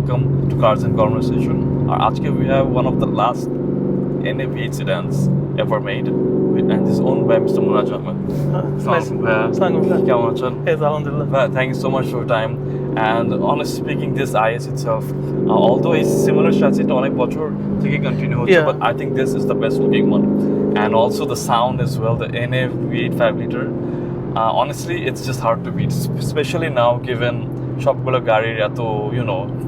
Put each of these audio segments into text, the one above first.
welcome to Carsandconversation. Today we have one of the last NA-V8 sedans ever made, and this is owned by Mr. Munajj Ahmed. Salam. Thank you so much for your time. And honestly speaking, this IS itself, although it's similar chassis to অনেক বছর থেকে continue হচ্ছে, but I think this is the best looking one. And also the sound as well, the NA-V8 5-liter. Honestly, it's just hard to beat, especially now given সবগুলো গাড়ির এত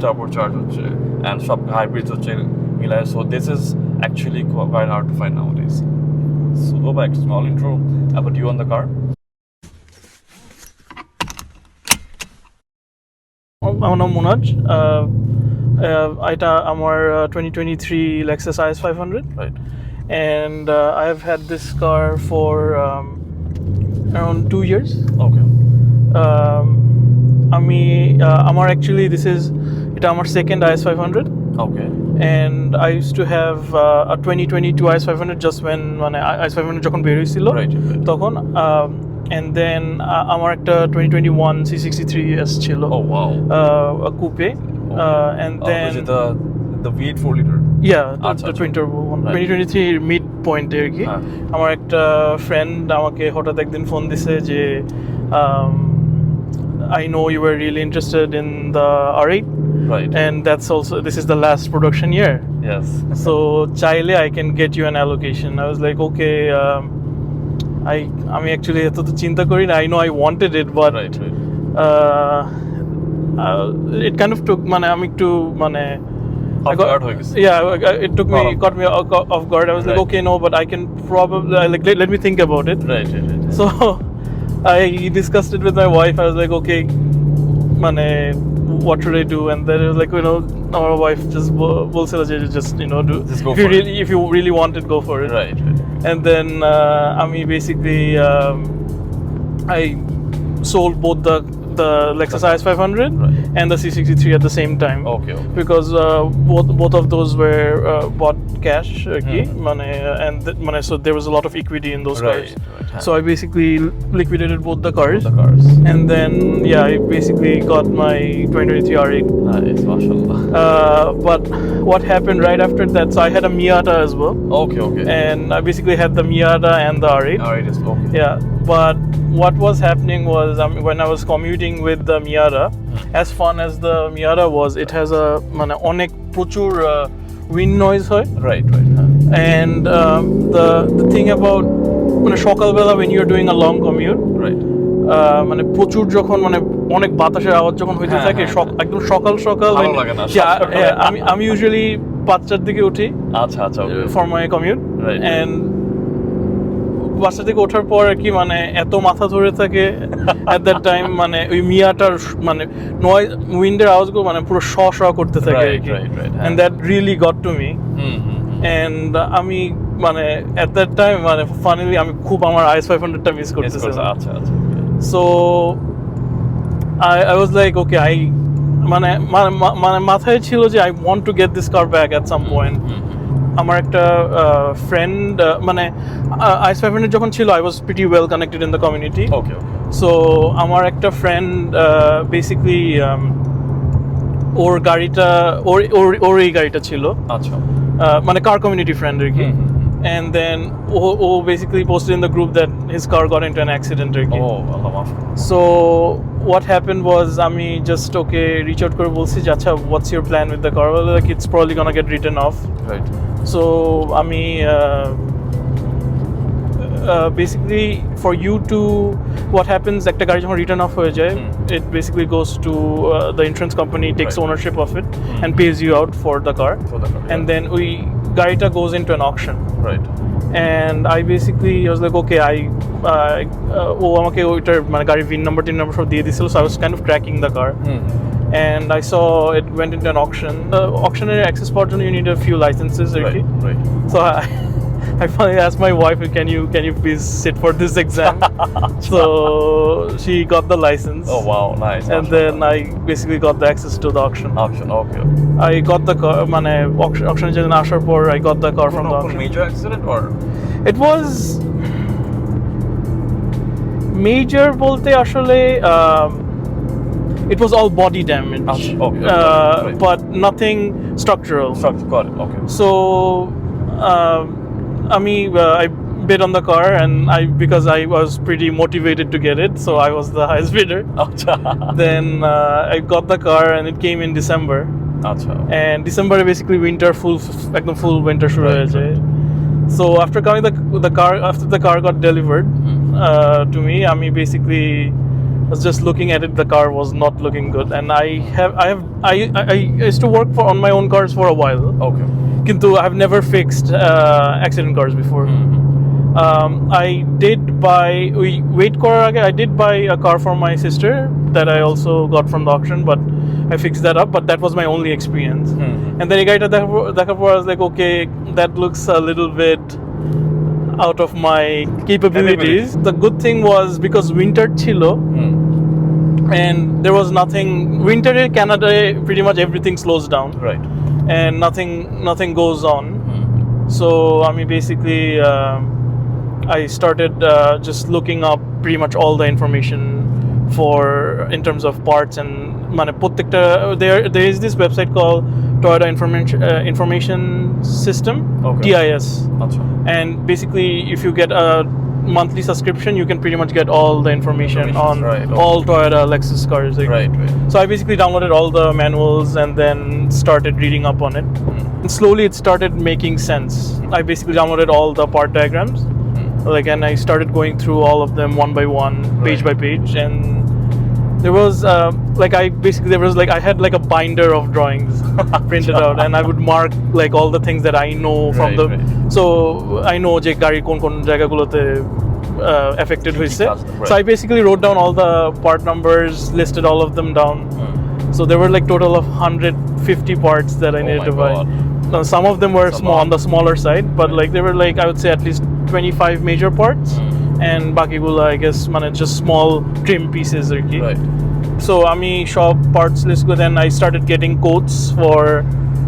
turbocharge হচ্ছে and সব hybrids হচ্ছে মিলায়, so this is actually quite hard to find nowadays. So go back, small intro about you on the car. আমার নাম মুনাজ। এটা আমার 2023 Lexus IS500, Right. and I have had this car for around 2 years. Okay. আমার actually এটা আমার second IS500. Okay. And I used to have a 2022 IS500 just when IS500 যখন বের হয়েছিল তখন, and then আমার একটা 2021 C63S ছিল, Oh wow. a coupe, and then was it the V8 4-liter? yeah, the twin turbo one, 2023 mid point আর কি। আমার একটা ফ্রেন্ড আমাকে হঠাৎ একদিন ফোন দিছে যে I know you were really interested in the R8, Right. and this is the last production year, Yes. so chaile I can get you an allocation. I was like, okay, আমি actually এত তো চিন্তা করি না, I know I wanted it, but Right. it kind of took আমি একটু Off guard হয়ে গেছে। it caught me off guard. I was like, okay, no, but I can probably let me think about it. Right. So I discussed it with my wife. I was like, okay, what should I do? And then it was like, our wife just bolsila je just do, Just go if for it. if you really want it, go for it. Right. And then basically I sold both the Lexus IS500 and the C63 at the same time. Okay. Because both of those were bought cash, and so there was a lot of equity in those cars. Right. So I basically liquidated both the cars. The cars. And then I basically got my 2023 R8. Nice, mashallah. But what happened right after that? So I had a Miata as well. Okay. And I basically had the Miata and the R8. R8 is okay. Yeah, but what was happening was when I was commuting with the Miata, as fun as the Miata was, it has a অনেক প্রচুর wind noise হয়. Right. And the thing about সকালবেলা when you're doing a long commute, Right. প্রচুর যখন অনেক বাতাসের আওয়াজ যখন হইতে থাকে, একদম সকাল ভালো লাগে না। আমি ইউজুয়ালি 5টার দিকে উঠি আচ্ছা okay. for my commute. Right. And বাসা থেকে ওঠার পর আর কি এত মাথা ধরে থাকে at that time, ওই মিয়াটার নয়েজ, উইন্ডের আওয়াজগুলো পুরো শ করতে থাকে আর কি। And that really got to me. And আমি at that time finally আমি খুব আমার IS500 টা মিস করতেছিলাম। আচ্ছা। So I was like, okay, মাথায় ছিল যে I want to get this car back at some point. আমার একটা ফ্রেন্ড IS500 যখন ছিল, I was pretty well connected in the community. Okay. So আমার একটা ফ্রেন্ড বেসিক্যালি ওর গাড়িটা ওর এই গাড়িটা ছিল, আচ্ছা, কার কমিউনিটি ফ্রেন্ড আর কি। And then he basically posted in the group that his car got into an accident আর কি। So what happened was আমি just reach out করে বলছি যে আচ্ছা, what's your plan with the car? Well, like it's probably gonna get written off. Right. So আমি basically for you to, what happens, একটা গাড়ি যখন রিটার্ন অফ হয়ে যায়, it basically goes to the insurance company, takes ownership of it and pays you out for the car. And then গাড়িটা goes into an auction. Right. And I was like, okay, ও আমাকে ওইটার গাড়ির VIN number সব দিয়ে দিছিল, so I was kind of tracking the car. And I saw it went into an auction. The auctioneer access পাওয়ার জন্য you need a few licenses. Right. So I finally asked my wife, can you please sit for this exam? So she got the license. Oh wow, nice. And then I basically got the access to the auction. Okay. I got the car, auction যেদিন আসার পর I got the car from the auction. Major accident or? It was major বলতে আসলে it was all body damage, Right. but nothing structural. Got it. Okay. So I bid on the car, and because I was pretty motivated to get it, so I was the highest bidder. Then I got the car, and it came in December. And December basically winter full winter shuru hoye jay. So after coming after the car got delivered to me, I basically was just looking at it. The car was not looking good, and I used to work on my own cars for a while. Okay. Kintu I've never fixed accident cars before. I did buy I did buy a car for my sister that I also got from the auction, but I fixed that up. But that was my only experience. And then I was like, okay, that looks a little bit out of my capabilities. The good thing was because winter chilo, and there was nothing. Winter in Canada, pretty much everything slows down, Right. and nothing goes on. So basically, I started just looking up pretty much all the information in terms of parts, and there is this website called Toyota Information System, TIS. And basically, if you get a monthly subscription, you can pretty much get all the information on all Toyota Lexus cars. Right. So I basically downloaded all the manuals and then started reading up on it. And slowly it started making sense. I basically downloaded all the part diagrams, and I started going through all of them one by one, page by page, and there was I had like a binder of drawings printed out, and I would mark like all the things that I know from so I know je gari kon jagah gulote affected hoise. So I basically wrote down all the part numbers, listed all of them down. So there were like total of 150 parts that I needed to buy. Now, some of them were on the smaller side, but like they were like I would say at least 25 major parts, and baki gula I guess just small trim pieces arki. Right. So shop parts list go, then I started getting quotes for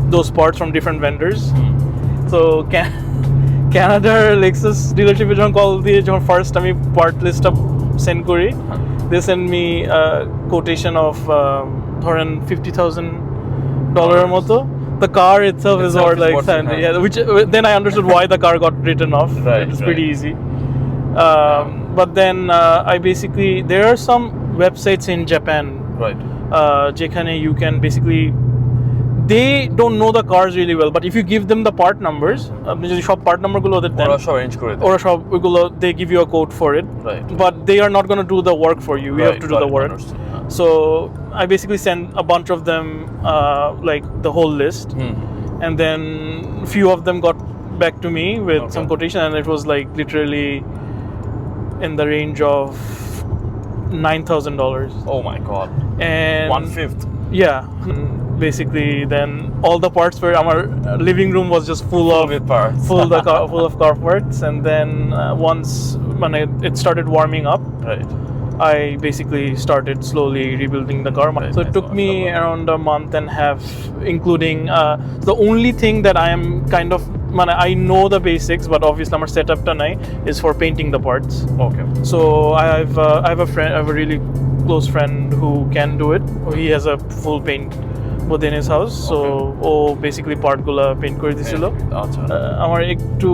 those parts from different vendors. So Canada Lexus dealership যখন call দিয়ে যখন first part list up send করি, they send me a quotation of ধরেন $50,000 মতো. The car itself is worth like 70. Yeah, which then I understood why the car got written off. It's pretty easy. But then I basically, there are some websites in Japan, যেখানে you can basically, they don't know the cars really well, but if you give them the part numbers, আপনি যদি সব part number গুলো ওদের দেন, ওরা সব ওইগুলো, they give you a quote for it, but they are not going to do the work for you. You have to do the work. So I basically sent a bunch of them like the whole list, and then few of them got back to me with some quotation, and it was like literally in the range of $9,000. Oh my god. And 1/5. Yeah. Basically, then all the parts were, our living room was just full of parts, full of car parts. And then once when it started warming up, I basically started slowly rebuilding the car. So it took me around a month and a half, including the only thing that I am kind of, I know the basics, but obviously my setup tanai is for painting the parts. So I have a friend, I have a really close friend who can do it. He has a full paint within his house, so basically part gula paint করে দিছিল. আমার একটু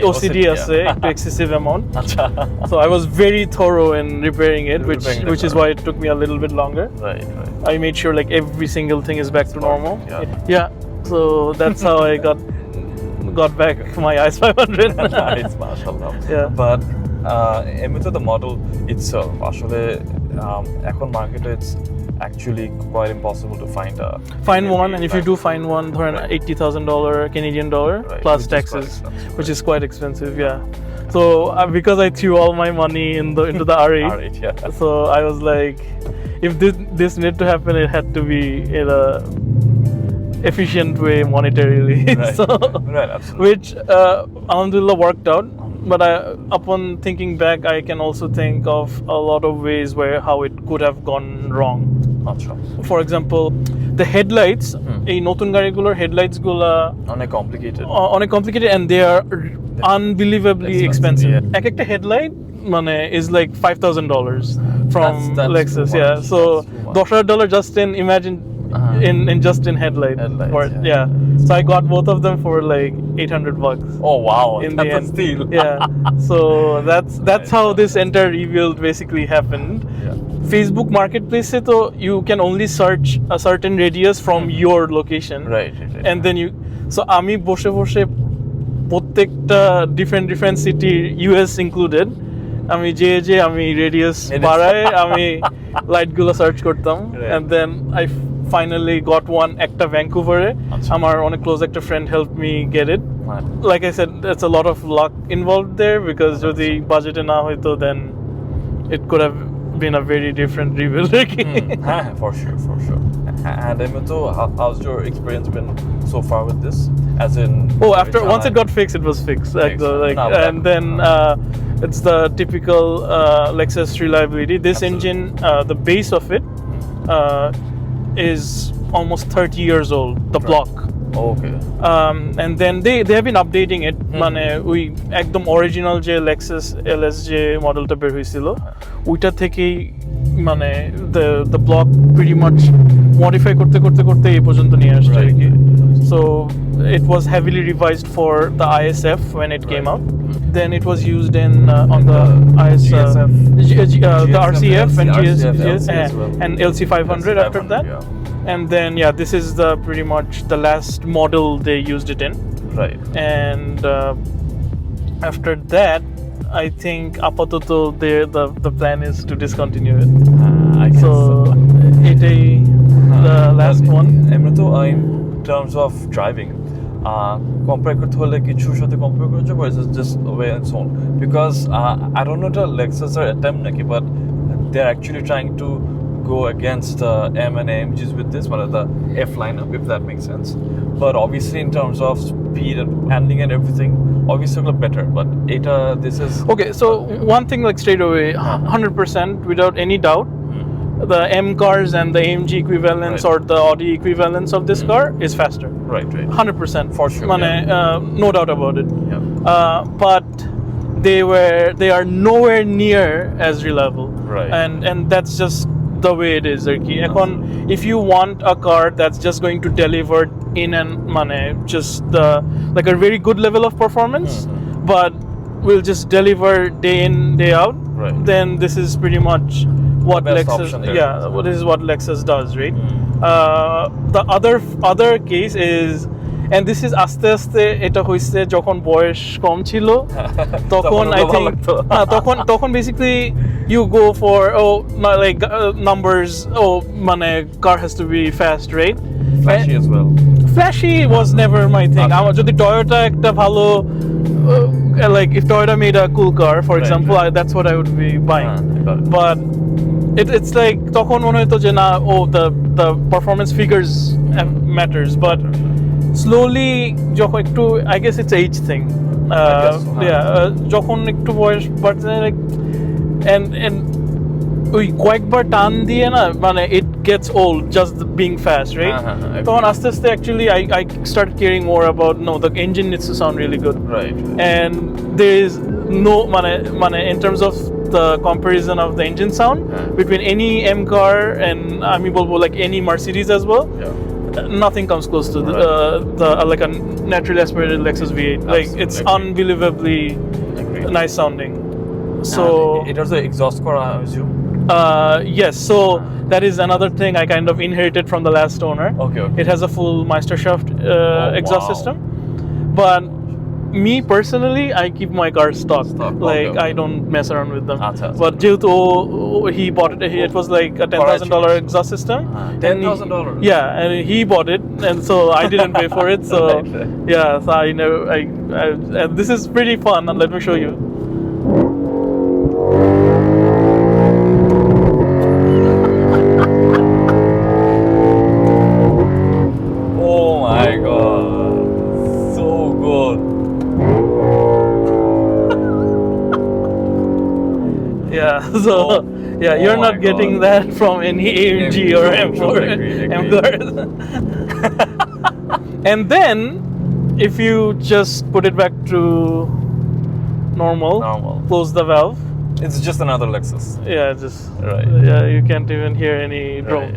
OCD আছে, একটু excessive amount. So I was very thorough in repairing it, which is why it took me a little bit longer. I made sure like every single thing is back to normal. So that's how I got back my IS500. Nice, mashallah. But এমনিতে the model itself আসলে এখন মার্কেটে it's actually quite impossible to find one, and if you do find one, ধরেন $80,000 Canadian dollar plus taxes, which is quite expensive. So because I threw all my money into the R8, so I was like, if this needed to happen, it had to be in a efficient way monetarily. Absolutely. Which alhamdulillah worked out. But upon thinking back, I can also think of a lot of ways how it could have gone wrong. For example, the headlights, এই নতুন গাড়িগুলোর headlights গুলা অনেক complicated, and they are unbelievably expensive. এক একটা headlight is like $5,000 from That's Lexus. too Yeah, much. so That's too much. $10 just imagine in just in headlights. Headlights, Yeah. So I got both of them for like $800. Oh wow, In that's the a end. steal. Yeah. So that's how this entire rebuild basically happened. Yeah. Facebook Marketplace, so you can only search a certain radius from your location. Right. And then so আমি বসে প্রত্যেকটা different city, US included, আমি আমি radius বাড়ায় আমি লাইটগুলো search করতাম, and then I finally got one একটা ভ্যাঙ্কুভারে, আমার অনেক ক্লোজ একটা friend helped me get it. Like I said, that's a lot of luck involved there, because যদি বাজেটে না হইতো then it could have been a very different rebuild. For sure. And Emito, how's your experience been so far with this? As in, Once it got fixed, it was fixed. No, and then it's the typical Lexus reliability. This engine, the base of it, is almost 30 years old. The block. Okay. And then they have been updating it. মানে ওই একদম original যে Lexus LS যে মডেলটা বের হয়েছিল ওইটা থেকেই মানে the block pretty much modify করতে এই পর্যন্ত নিয়ে আসছে আর কি. So it was heavily revised for the ISF when it came out. Then it was used in on the GSF, the RCF and GS and LC500 after that. Yeah. And then this is the pretty much the last model they used it in. Right. And after that, I think apatatto the plan is to discontinue it. I guess So the last one. Emito, in terms of driving, compare করতে হলে কিছুর সাথে compare করেছো, or is it just way its own? Because I don't know the Lexus are attempt naki, but they're actually trying to go against M and AMGs with this one of the F lineup, if that makes sense. But obviously in terms of speed and handling and everything, obviously look better. But this is okay. So one thing, like straight away, 100% without any doubt, the M cars and the AMG equivalents or the Audi equivalents of this car is faster. Right. 100% For sure. No doubt about it. Yeah. But they are nowhere near as reliable. Right. And that's just the way it is. If you want a car that's just going to deliver in and just like a very good level of performance, but will just deliver day in day out, right, then this is pretty much what Lexus this is what Lexus does, right? The other case is, and this is আস্তে আস্তে এটা হইছে যখন বয়স কম ছিল তখন I think তখন basically you go for numbers, car has to be fast, right? Flashy as well. Flashy was never my thing. আমার যদি Toyota একটা ভালো like if Toyota made a cool car, for example, that's what I would be buying. But it's like তখন মনে হতো যে না the performance figures matters, but slowly যখন একটু I guess it's age thing. যখন একটু বয়স বাড়ছে like and ওই কয়েকবার টান দিয়ে না it gets old just being fast, right? তখন আস্তে আস্তে actually I started caring more about the engine needs to sound really good, right? And there is no in terms of the comparison of the engine sound between any M car and আমি বলবো like any Mercedes as well. Nothing comes close to the like a naturally aspirated Lexus V8. Like it's unbelievably nice sounding. So it has an exhaust core, I assume. Yes. So that is another thing I kind of inherited from the last owner. Okay. It has a full Meisterschaft exhaust system, but me personally, I keep my cars stock. Like I don't mess around with them. But যেহেতু he bought it, it was like a $10,000 exhaust system. $10,000. Yeah, and he bought it, and so I didn't pay for it. So so I never. And this is pretty fun. And let me show you. Oh my god, so good. So you're not getting that from any AMG or M4 M cars. And then if you just put it back to normal, close the valve, It's just another Lexus. Yeah, just Right. Yeah, you can't even hear any drone.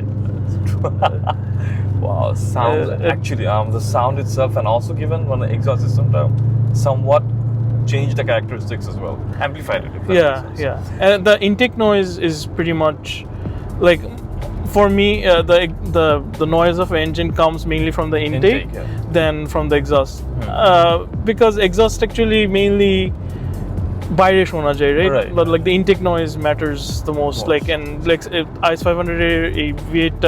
Right. Wow, sound actually the sound itself, and also given when the exhaust system somewhat changed the characteristics as well, amplified it. If that makes sense. Yeah. And the intake noise is pretty much like, for me, the noise of engine comes mainly from the intake than from the exhaust, because exhaust actually mainly বাইরে শোনা যায়, right? But like the intake noise matters the most. Like, and like IS500 a V8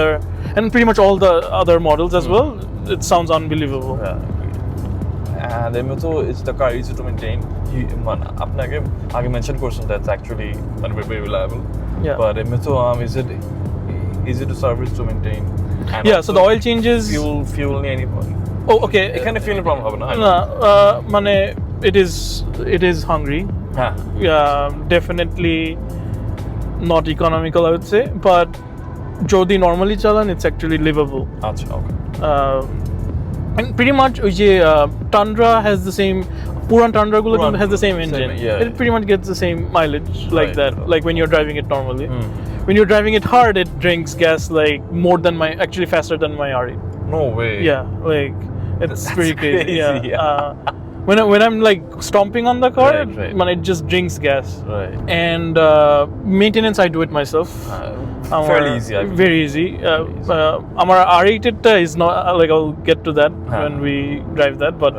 and pretty much all the other models as well, it sounds unbelievable. And it's the car easy to maintain. আপনাকে আগে mention করছেন that's actually very reliable. Yeah. But is it easy to service, to maintain? And so the oil changes, fuel any point. Oh, okay. এখানে fuel problem হবে না? মানে it is hungry. Yeah, definitely not economical, I would say, but যদি normally চালান, it's actually livable. আচ্ছা, okay. And pretty much Tundra has the same, Puran Tundra has the same engine. It pretty much gets the same mileage like that, like when you're driving it normally. When you're driving it hard, it drinks gas like more than actually faster than my R8. No way. Yeah, like it's pretty crazy. Yeah. When I'm like stomping on the car, when it just drinks gas. Right. And maintenance, I do it myself. Fairly easy. Very easy. Our R8 is not like, I'll get to that when we drive that, but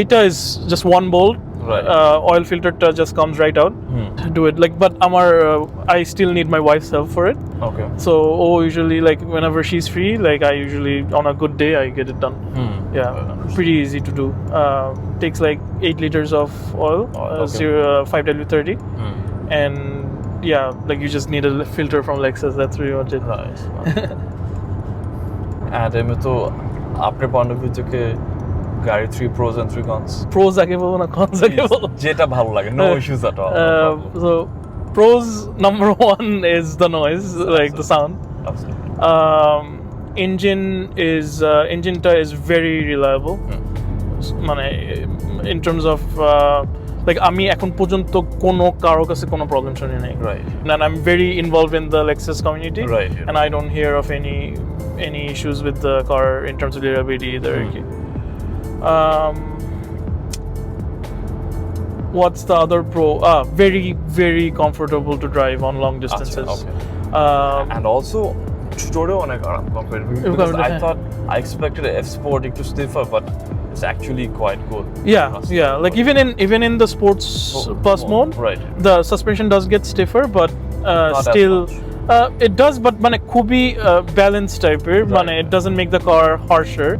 এটা is just one bolt. Right. Oil filter just comes right out. Do it like, but I still need my wife's help for it. Okay. So usually, like, whenever she's free, like, I usually, on a good day, I get it done. Yeah, pretty easy to do. Takes like 8 liters of oil, 5W30, and yeah, like, you just need a filter from Lexus. That's pretty much it. Nice. And আপনার point of view থেকে গাড়ি 3 pros and 3 cons. Pros আগে বলবো না, cons আগে বলবো? যেটা ভালো লাগে, no issues at all. So pros, number 1 is the noise, like the sound. Absolutely. Engine is very reliable. মানে in terms of like, আমি এখন পর্যন্ত কোনো কারো কাছে কোনো প্রবলেম শুনি নাই. Right. And I'm very involved in the Lexus community. Right. And I don't hear of any issues with the car in terms of reliability either. What's the other pro? Very, very comfortable to drive on long distances. Okay. And also, tutorial on a car because I expected a F Sport to stiffer, but it's actually quite good. Yeah. Like, even in the sports plus mode, right, the suspension does get stiffer, but still. It does, but মানে খুবই balanced type-এর, মানে it doesn't make the car harsher.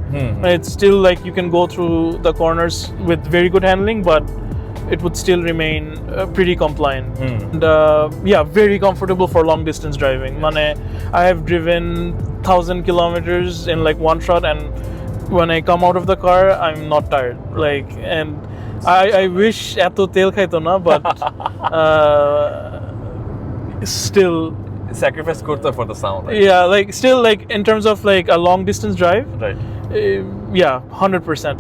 It's still like you can go through the corners with very good handling, but it would still remain pretty compliant. And very comfortable for long distance driving. মানে I have driven 1,000 kilometers in like one shot, and when I come out of the car, I'm not tired. Like, and I wish এত তেল খাইতো না, but still sacrifice করতে for the sound. Right? Yeah, like, still, like, in terms of like a long distance drive, right? 100%.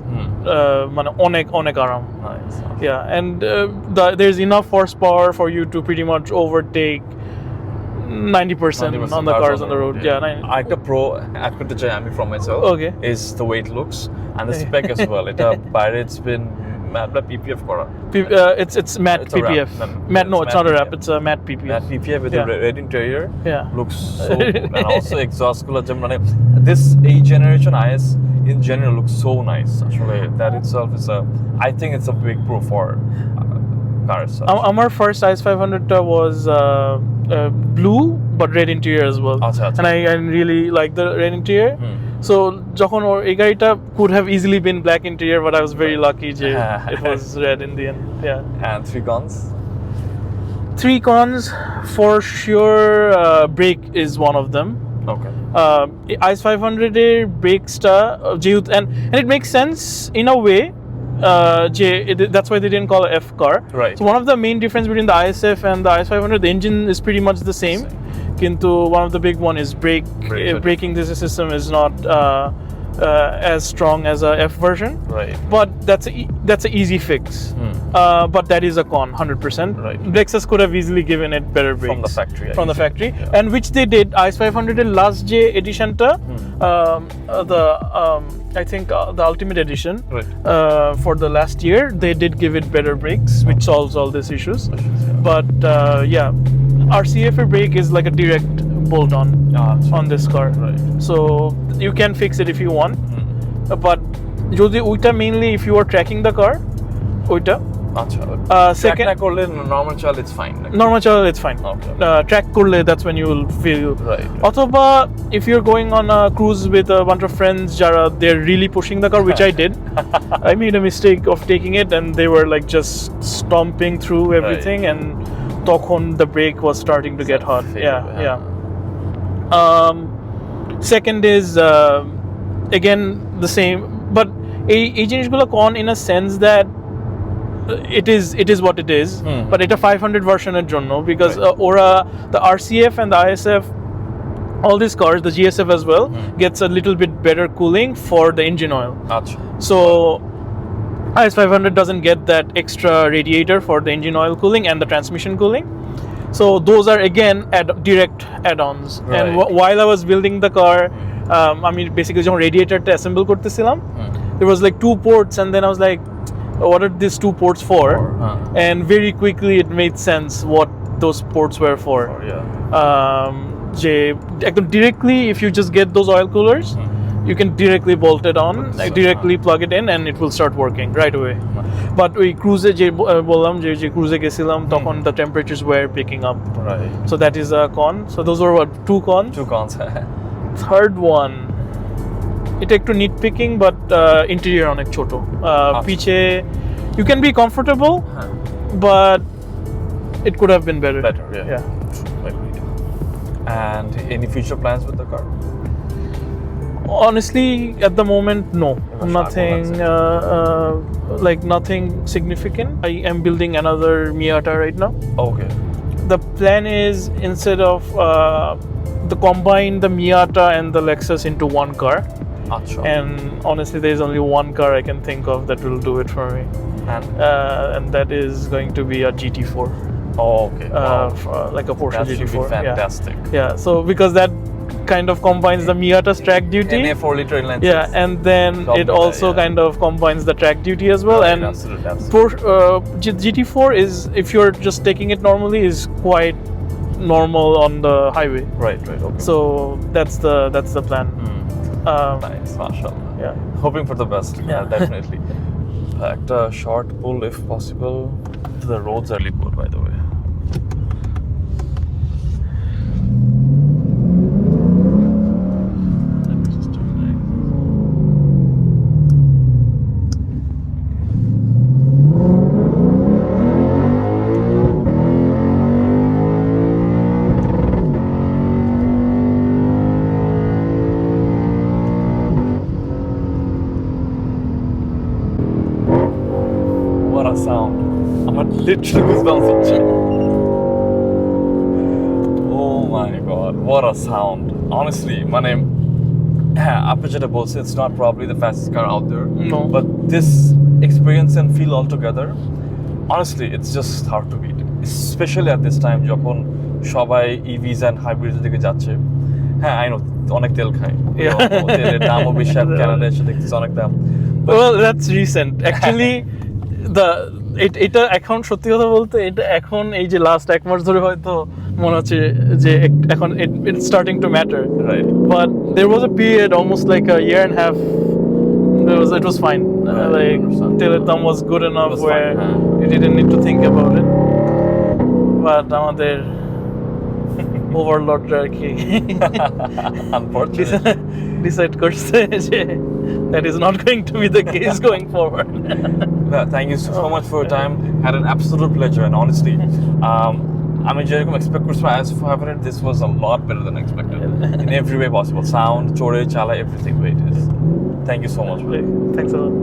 মানে অনেক আরাম. Nice. Yeah, and there's enough horsepower for you to pretty much overtake 90% on the cars on the road. Yeah. Aএকটা pro add করতে চাই আমি from myself. Okay. Is the way it looks and the spec as well. এটা বাইরে it's been matte PPF করা. It's matte PPF. Matte, no, it's not a wrap. It's a matte PPF. Matte PPF with a red interior. Yeah. Looks so good. And also exhaust গুলো যেমন this generation IS in general looks so nice. Actually, that itself is I think it's a big pro for cars. Our first IS500 was blue but red interior as well. And I really like the red interior. So যখন এই গাড়িটা could have easily been black interior, but I was very lucky যে it was red in the end. Yeah. And 3 cons? 3 cons, for sure, brake is one of them. Okay. IS500 এর brakesটা যেহেতু, and it makes sense in a way. That's why they didn't call it F car. Right. So one of the main difference between the ISF and the IS500, the engine is pretty much the same. Kintu one of the big one is braking. This system is not as strong as a F version. Right. But that's an easy fix. But that is a con, 100%. Right. Lexus could have easily given it better brakes From the factory. From the factory, and which they did. IS500 এর last যে edition-টা, I think the ultimate edition, Right. for the last year, they did give it better brakes, which solves all these issues. But RCF brake is like a direct bolt-on on this car. Right. So you can fix it if you want, but যদি ওইটা mainly if you are tracking the car, ওইটা second করলে normal চাল it's fine. Normal channel, it's fine. Okay. Track করলে that's when you will feel. Right. অথবা if you're going on a cruise with a bunch of friends যারা they're really pushing the car, which I did. I made a mistake of taking it and they were like just stomping through everything, and তখন the brake was starting to get hot. Yeah. Second is again the same, but এই জিনিসগুলো con in a sense that it is what it is, but এটা 500 ভার্সনের জন্য, because ওরা the RCF and the ISF, all these cars, the GSF as well, gets a little bit better cooling for the engine oil. So IS500 doesn't get that extra radiator for the engine oil cooling and the transmission cooling. So those are again direct add-ons. Right. And while I was building the car, I mean basically যখন radiator-টা assemble করতেছিলাম, there was like 2 ports, and then I was like, what are these 2 ports for? And very quickly it made sense what those ports were for. Directly, if you just get those oil coolers, you can directly bolt it on, directly plug it in, and it will start working right away. But we cruise বললাম যে cruise গেছিলাম, তখন the temperatures were picking up. Right. So that is a con. So those were what, 2 cons? 2 cons. Third one, এটা একটু nitpicking, but interior অনেক ছোট. পিছে you can be comfortable, but it could have been better. Yeah. Agreed. And any future plans with the car? Honestly, at the moment, no. Nothing nothing significant. I am building another Miata right now. Okay. The plan is, instead of combine the Miata and the Lexus into one car. And honestly, there is only one car I can think of that will do it for me, and that is going to be a GT4. Okay. Like a Porsche that GT4. Should be fantastic. Yeah. So because that kind of combines the Miata's track duty. And a 4-liter inline. Yeah, and then it also kind of combines the track duty as well. And absolutely. GT4 is, if you're just taking it normally, is quite normal on the highway. Right. Okay. So that's the plan. Nice, mashallah. Yeah. Hoping for the best. Yeah, definitely. A short pull if possible. The roads are really good, by the way. What a sound. I'm literally goosebumps watching. Oh my god, what a sound. Honestly, my name, আপনি যেটা বলছেন, it's not probably the fastest car out there. No. But this experience and feel altogether, honestly, it's just hard to beat. Especially at this time, যখন সবাই EVs and hybrids দিকে যাচ্ছে. I know, অনেক তেল খায়. তেলের দামও বেশি, কানাডায় এসে দেখতেছি অনেক দাম. Well, that's recent. Actually, এটা এখন সত্যি কথা বলতে, এটা এখন এই যে লাস্ট 1 মাস ধরে হয়তো মনে হচ্ছে যে এখন it's starting to matter. Right. But there was a period, almost like a year and a half, it was fine. Like তেলের দাম was good enough where you didn't need to think about it. But আমাদের ওভারলর্ডরা আর কি Unfortunately. decide করছে যে that is not going to be the case going forward. Thank you so much for your time. Had an absolute pleasure, and honestly, I mean, যেরকম expect করছিলাম IS500, this was a lot better than expected in every way possible. Sound, chore, chala, everything. It is. Thank you so much. Thanks a lot.